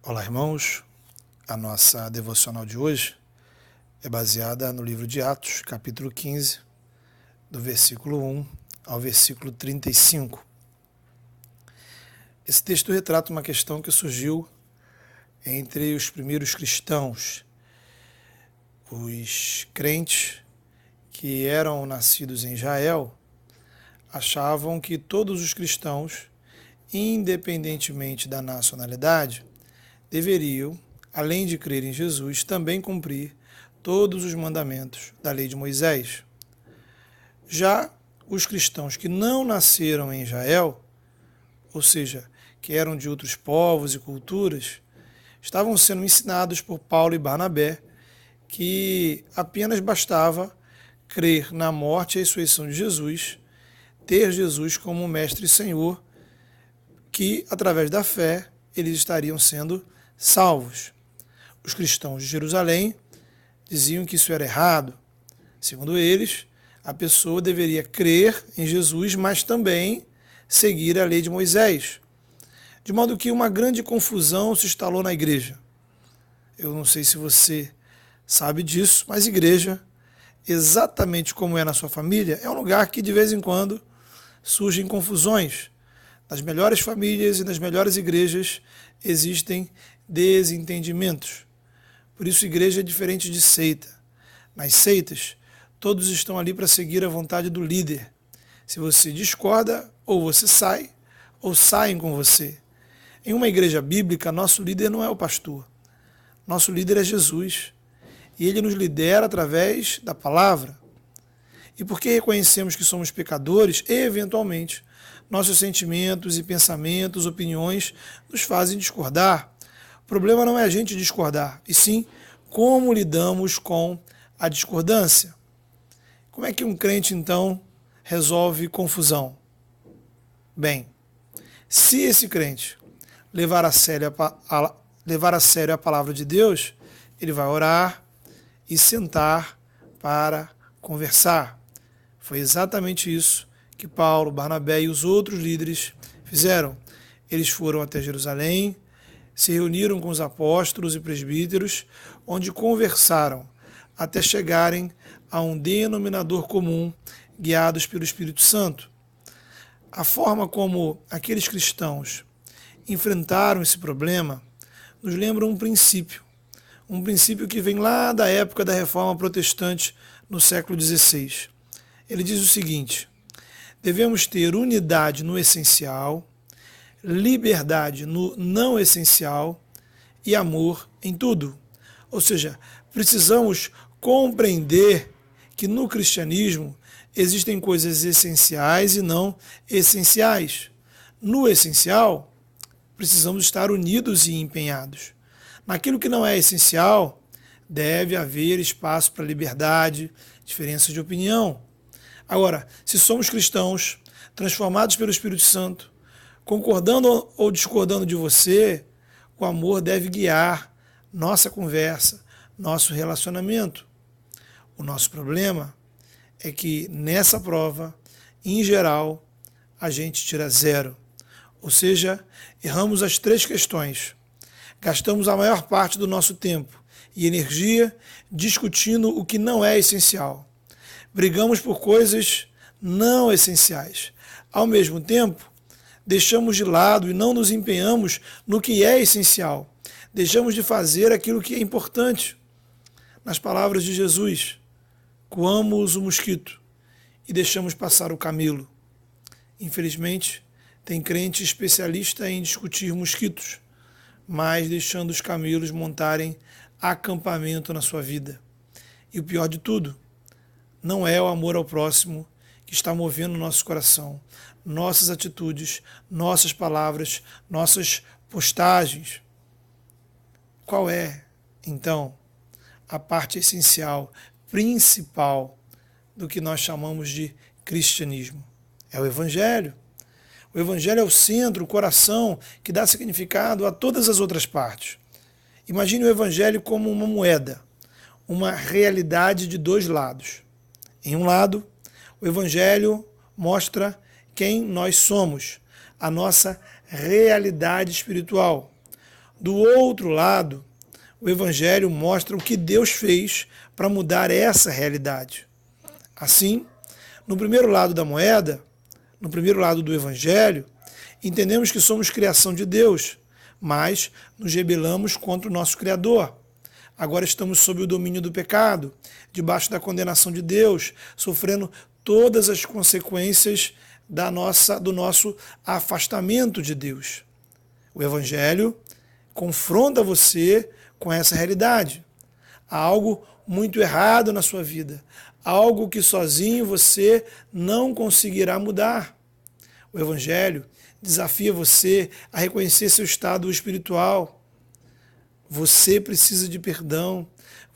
Olá, irmãos. A nossa devocional de hoje é baseada no livro de Atos, capítulo 15, do versículo 1 ao versículo 35. Esse texto retrata uma questão que surgiu entre os primeiros cristãos, os crentes que eram nascidos em Israel, achavam que todos os cristãos, independentemente da nacionalidade, deveriam, além de crer em Jesus, também cumprir todos os mandamentos da lei de Moisés. Já os cristãos que não nasceram em Israel, ou seja, que eram de outros povos e culturas, estavam sendo ensinados por Paulo e Barnabé que apenas bastava crer na morte e ressurreição de Jesus, ter Jesus como Mestre e Senhor, que, através da fé, eles estariam sendo salvos. Os cristãos de Jerusalém diziam que isso era errado. Segundo eles, a pessoa deveria crer em Jesus, mas também seguir a lei de Moisés. De modo que uma grande confusão se instalou na igreja. Eu não sei se você sabe disso, mas igreja, exatamente como é na sua família, é um lugar que de vez em quando surgem confusões. Nas melhores famílias e nas melhores igrejas existem desentendimentos. Por isso, igreja é diferente de seita. Nas seitas, todos estão ali para seguir a vontade do líder. Se você discorda, ou você sai, ou saem com você. Em uma igreja bíblica, nosso líder não é o pastor. Nosso líder é Jesus. E ele nos lidera através da palavra. E porque reconhecemos que somos pecadores, eventualmente, nossos sentimentos e pensamentos, opiniões, nos fazem discordar. O problema não é a gente discordar, e sim como lidamos com a discordância. Como é que um crente, então, resolve confusão? Bem, se esse crente levar a sério a palavra de Deus, ele vai orar e sentar para conversar. Foi exatamente isso que Paulo, Barnabé e os outros líderes fizeram. Eles foram até Jerusalém, se reuniram com os apóstolos e presbíteros, onde conversaram até chegarem a um denominador comum, guiados pelo Espírito Santo. A forma como aqueles cristãos enfrentaram esse problema nos lembra um princípio que vem lá da época da Reforma Protestante no século XVI. Ele diz o seguinte: devemos ter unidade no essencial, liberdade no não essencial e amor em tudo. Ou seja, precisamos compreender que no cristianismo existem coisas essenciais e não essenciais. No essencial, precisamos estar unidos e empenhados. Naquilo que não é essencial, deve haver espaço para liberdade, diferenças de opinião. Agora, se somos cristãos, transformados pelo Espírito Santo, concordando ou discordando de você, o amor deve guiar nossa conversa, nosso relacionamento. O nosso problema é que nessa prova, em geral, a gente tira 0. Ou seja, erramos as 3 questões. Gastamos a maior parte do nosso tempo e energia discutindo o que não é essencial. Brigamos por coisas não essenciais. Ao mesmo tempo, deixamos de lado e não nos empenhamos no que é essencial. Deixamos de fazer aquilo que é importante. Nas palavras de Jesus, coamos o mosquito e deixamos passar o camelo. Infelizmente, tem crente especialista em discutir mosquitos, mas deixando os camelos montarem acampamento na sua vida. E o pior de tudo, não é o amor ao próximo que está movendo nosso coração, nossas atitudes, nossas palavras, nossas postagens. Qual é, então, a parte essencial, principal do que nós chamamos de cristianismo? É o Evangelho. O Evangelho é o centro, o coração, que dá significado a todas as outras partes. Imagine o Evangelho como uma moeda, uma realidade de 2 lados. Em um lado, o Evangelho mostra quem nós somos, a nossa realidade espiritual. Do outro lado, o Evangelho mostra o que Deus fez para mudar essa realidade. Assim, no primeiro lado da moeda, no primeiro lado do Evangelho, entendemos que somos criação de Deus, mas nos rebelamos contra o nosso Criador. Agora estamos sob o domínio do pecado, debaixo da condenação de Deus, sofrendo todas as consequências do nosso afastamento de Deus. O Evangelho confronta você com essa realidade. Há algo muito errado na sua vida, algo que sozinho você não conseguirá mudar. O Evangelho desafia você a reconhecer seu estado espiritual. Você precisa de perdão,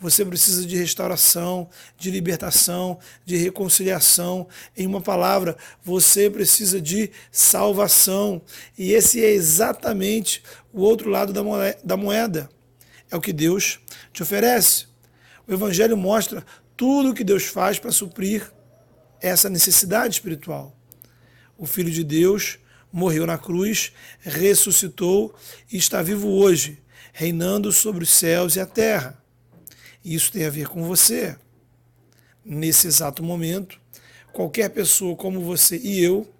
você precisa de restauração, de libertação, de reconciliação. Em uma palavra, você precisa de salvação. E esse é exatamente o outro lado da moeda. É o que Deus te oferece. O Evangelho mostra tudo o que Deus faz para suprir essa necessidade espiritual. O Filho de Deus morreu na cruz, ressuscitou e está vivo hoje, reinando sobre os céus e a terra. Isso tem a ver com você. Nesse exato momento, qualquer pessoa como você e eu,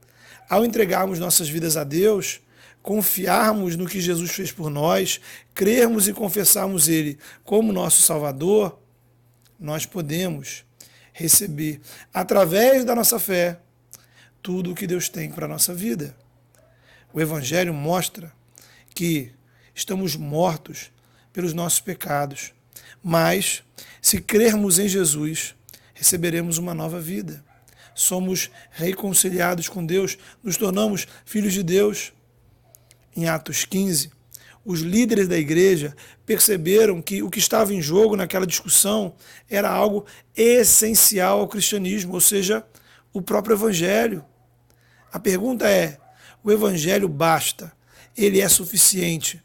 ao entregarmos nossas vidas a Deus, confiarmos no que Jesus fez por nós, crermos e confessarmos Ele como nosso Salvador, nós podemos receber, através da nossa fé, tudo o que Deus tem para a nossa vida. O Evangelho mostra que estamos mortos pelos nossos pecados, mas se crermos em Jesus, receberemos uma nova vida. Somos reconciliados com Deus, nos tornamos filhos de Deus. Em Atos 15, os líderes da igreja perceberam que o que estava em jogo naquela discussão era algo essencial ao cristianismo, ou seja, o próprio Evangelho. A pergunta é: o Evangelho basta? Ele é suficiente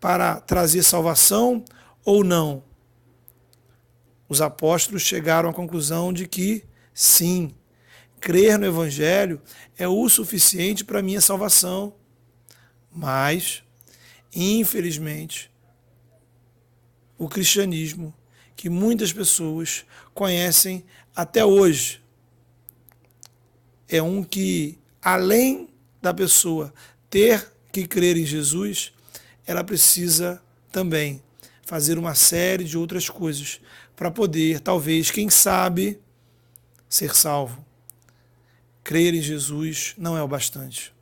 para trazer salvação ou não? Os apóstolos chegaram à conclusão de que sim, crer no Evangelho é o suficiente para a minha salvação. Mas, infelizmente, o cristianismo, que muitas pessoas conhecem até hoje, é um que, além da pessoa ter que crer em Jesus, ela precisa também fazer uma série de outras coisas para poder, talvez, quem sabe, ser salvo. Crer em Jesus não é o bastante.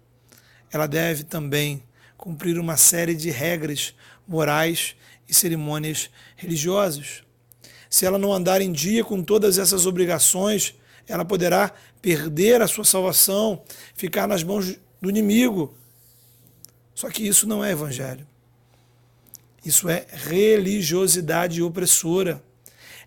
Ela deve também cumprir uma série de regras morais e cerimônias religiosas. Se ela não andar em dia com todas essas obrigações, ela poderá perder a sua salvação, ficar nas mãos do inimigo. Só que isso não é evangelho. Isso é religiosidade opressora.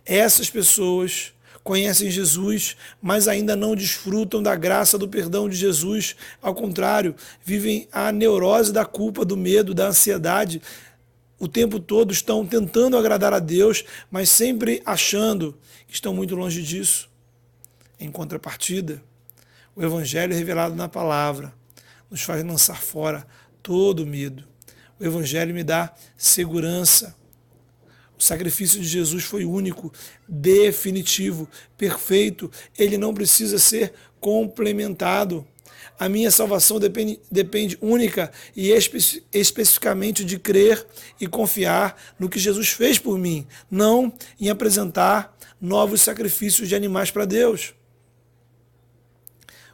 Essas pessoas conhecem Jesus, mas ainda não desfrutam da graça do perdão de Jesus. Ao contrário, vivem a neurose da culpa, do medo, da ansiedade. O tempo todo estão tentando agradar a Deus, mas sempre achando que estão muito longe disso. Em contrapartida, o Evangelho revelado na palavra nos faz lançar fora todo o medo. O Evangelho me dá segurança. O sacrifício de Jesus foi único, definitivo, perfeito. Ele não precisa ser complementado. A minha salvação depende única e especificamente de crer e confiar no que Jesus fez por mim, não em apresentar novos sacrifícios de animais para Deus.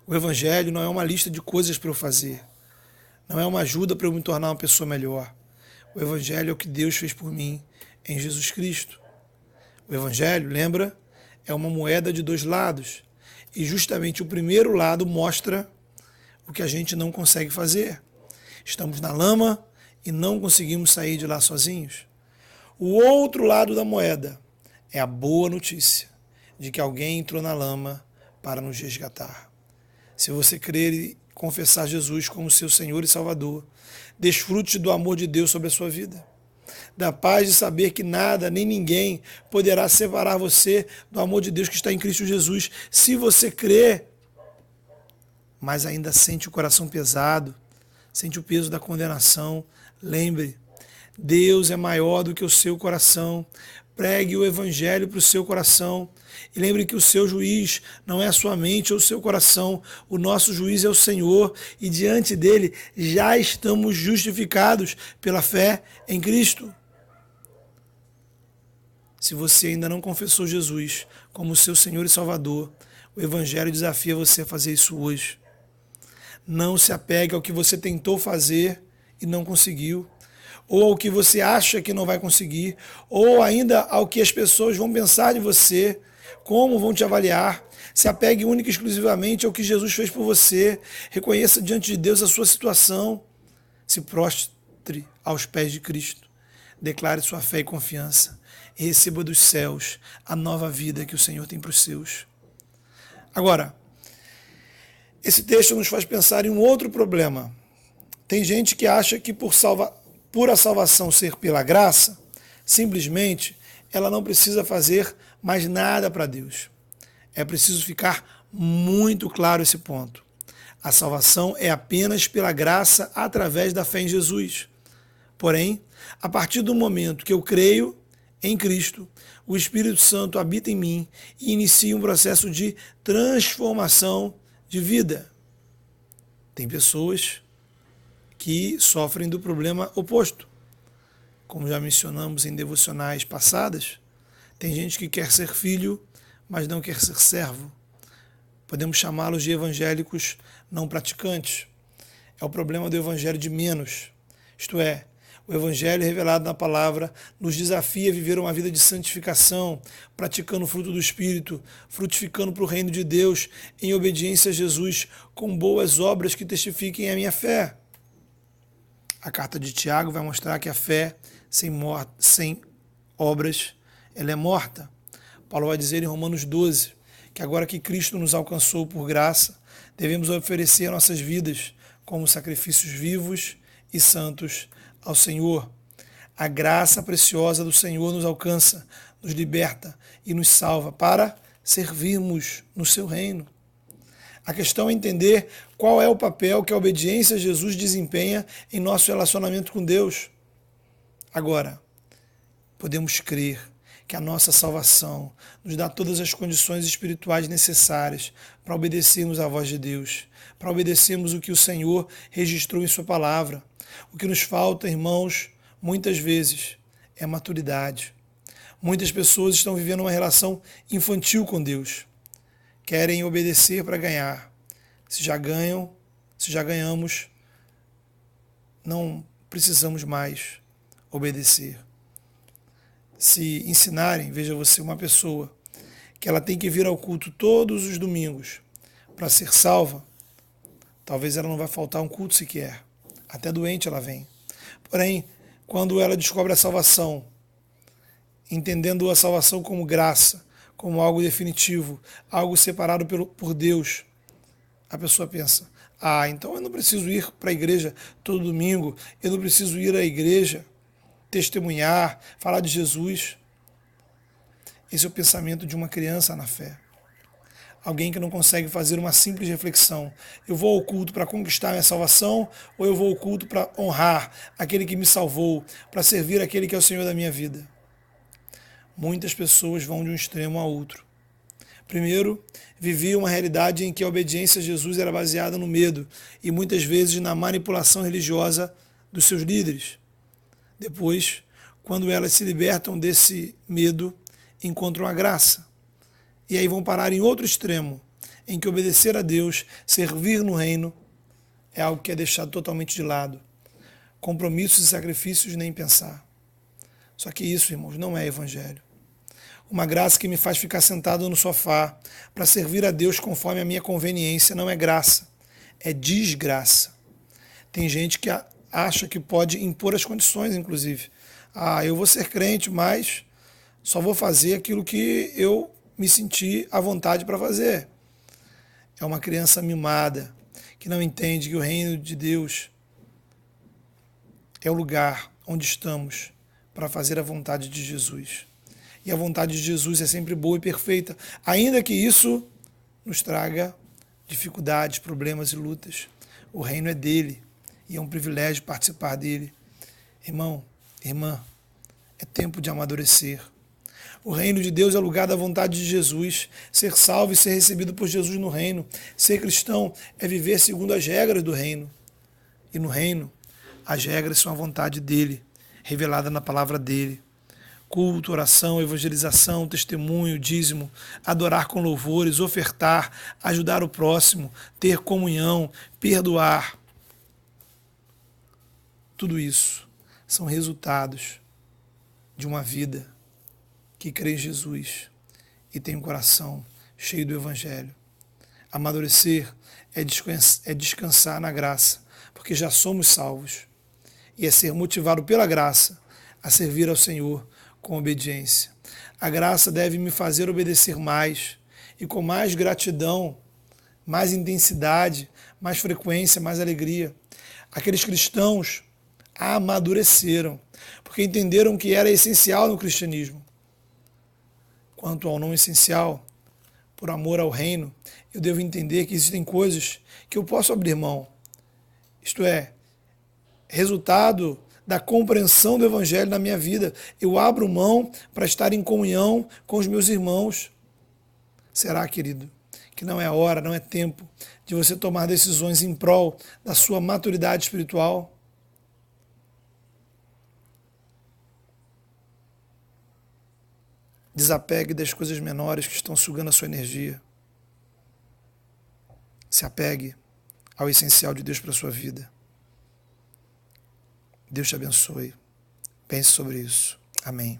O Evangelho não é uma lista de coisas para eu fazer. Não é uma ajuda para eu me tornar uma pessoa melhor. O Evangelho é o que Deus fez por mim em Jesus Cristo. O Evangelho, lembra, é uma moeda de dois lados. E justamente o primeiro lado mostra o que a gente não consegue fazer. Estamos na lama e não conseguimos sair de lá sozinhos. O outro lado da moeda é a boa notícia de que alguém entrou na lama para nos resgatar. Se você crer e confessar Jesus como seu Senhor e Salvador, desfrute do amor de Deus sobre a sua vida. Da paz de saber que nada, nem ninguém poderá separar você do amor de Deus que está em Cristo Jesus. Se você crê, mas ainda sente o coração pesado, sente o peso da condenação, lembre, Deus é maior do que o seu coração. Pregue o evangelho para o seu coração. E lembre que o seu juiz não é a sua mente ou o seu coração. O nosso juiz é o Senhor. E diante dele já estamos justificados pela fé em Cristo. Se você ainda não confessou Jesus como seu Senhor e Salvador, o evangelho desafia você a fazer isso hoje. Não se apegue ao que você tentou fazer e não conseguiu, ou ao que você acha que não vai conseguir, ou ainda ao que as pessoas vão pensar de você, como vão te avaliar. Se apegue única e exclusivamente ao que Jesus fez por você. Reconheça diante de Deus a sua situação. Se prostre aos pés de Cristo. Declare sua fé e confiança. E receba dos céus a nova vida que o Senhor tem para os seus. Agora, esse texto nos faz pensar em um outro problema. Tem gente que acha que por a salvação ser pela graça, simplesmente ela não precisa fazer mais nada para Deus. É preciso ficar muito claro esse ponto. A salvação é apenas pela graça através da fé em Jesus. Porém, a partir do momento que eu creio em Cristo, o Espírito Santo habita em mim e inicia um processo de transformação de vida. Tem pessoas que sofrem do problema oposto. Como já mencionamos em devocionais passadas, tem gente que quer ser filho, mas não quer ser servo. Podemos chamá-los de evangélicos não praticantes. É o problema do evangelho de menos. Isto é, o evangelho revelado na palavra nos desafia a viver uma vida de santificação, praticando o fruto do Espírito, frutificando para o reino de Deus, em obediência a Jesus, com boas obras que testifiquem a minha fé. A carta de Tiago vai mostrar que a fé sem obras, ela é morta. Paulo vai dizer em Romanos 12 que agora que Cristo nos alcançou por graça, devemos oferecer nossas vidas como sacrifícios vivos e santos ao Senhor. A graça preciosa do Senhor nos alcança, nos liberta e nos salva para servirmos no seu reino. A questão é entender qual é o papel que a obediência a Jesus desempenha em nosso relacionamento com Deus. Agora, podemos crer que a nossa salvação nos dá todas as condições espirituais necessárias para obedecermos à voz de Deus, para obedecermos o que o Senhor registrou em sua palavra. O que nos falta, irmãos, muitas vezes, é maturidade. Muitas pessoas estão vivendo uma relação infantil com Deus. Querem obedecer para ganhar. Se já ganhamos, não precisamos mais obedecer. Se ensinarem, veja você, uma pessoa que ela tem que vir ao culto todos os domingos para ser salva, talvez ela não vai faltar um culto sequer. Até doente ela vem. Porém, quando ela descobre a salvação, entendendo a salvação como graça, como algo definitivo, algo separado por Deus, a pessoa pensa, então eu não preciso ir para a igreja todo domingo, eu não preciso ir à igreja, testemunhar, falar de Jesus. Esse é o pensamento de uma criança na fé. Alguém que não consegue fazer uma simples reflexão. Eu vou ao culto para conquistar minha salvação ou eu vou ao culto para honrar aquele que me salvou, para servir aquele que é o Senhor da minha vida? Muitas pessoas vão de um extremo a outro. Primeiro, viviam uma realidade em que a obediência a Jesus era baseada no medo e muitas vezes na manipulação religiosa dos seus líderes. Depois, quando elas se libertam desse medo, encontram a graça. E aí vão parar em outro extremo, em que obedecer a Deus, servir no reino, é algo que é deixado totalmente de lado. Compromissos e sacrifícios nem pensar. Só que isso, irmãos, não é evangelho. Uma graça que me faz ficar sentado no sofá para servir a Deus conforme a minha conveniência não é graça, é desgraça. Tem gente que acha que pode impor as condições, inclusive. Eu vou ser crente, mas só vou fazer aquilo que eu me senti à vontade para fazer. É uma criança mimada, que não entende que o reino de Deus é o lugar onde estamos para fazer a vontade de Jesus. E a vontade de Jesus é sempre boa e perfeita, ainda que isso nos traga dificuldades, problemas e lutas. O reino é dele e é um privilégio participar dele. Irmão, Irmã, é tempo de amadurecer. O reino de Deus é lugar da vontade de Jesus. Ser salvo e ser recebido por Jesus no reino. Ser cristão é viver segundo as regras do reino. E no reino, as regras são a vontade dele, revelada na palavra dele. Culto, oração, evangelização, testemunho, dízimo, adorar com louvores, ofertar, ajudar o próximo, ter comunhão, perdoar. Tudo isso são resultados de uma vida que crê em Jesus e tem um coração cheio do Evangelho. Amadurecer é descansar na graça, porque já somos salvos. E é ser motivado pela graça a servir ao Senhor com obediência. A graça deve me fazer obedecer mais e com mais gratidão, mais intensidade, mais frequência, mais alegria. Aqueles cristãos amadureceram, porque entenderam que era essencial no cristianismo. Quanto ao não essencial, por amor ao reino, eu devo entender que existem coisas que eu posso abrir mão. Isto é, resultado da compreensão do Evangelho na minha vida. Eu abro mão para estar em comunhão com os meus irmãos. Será, querido, que não é hora, não é tempo de você tomar decisões em prol da sua maturidade espiritual? Desapegue das coisas menores que estão sugando a sua energia. Se apegue ao essencial de Deus para a sua vida. Deus te abençoe. Pense sobre isso. Amém.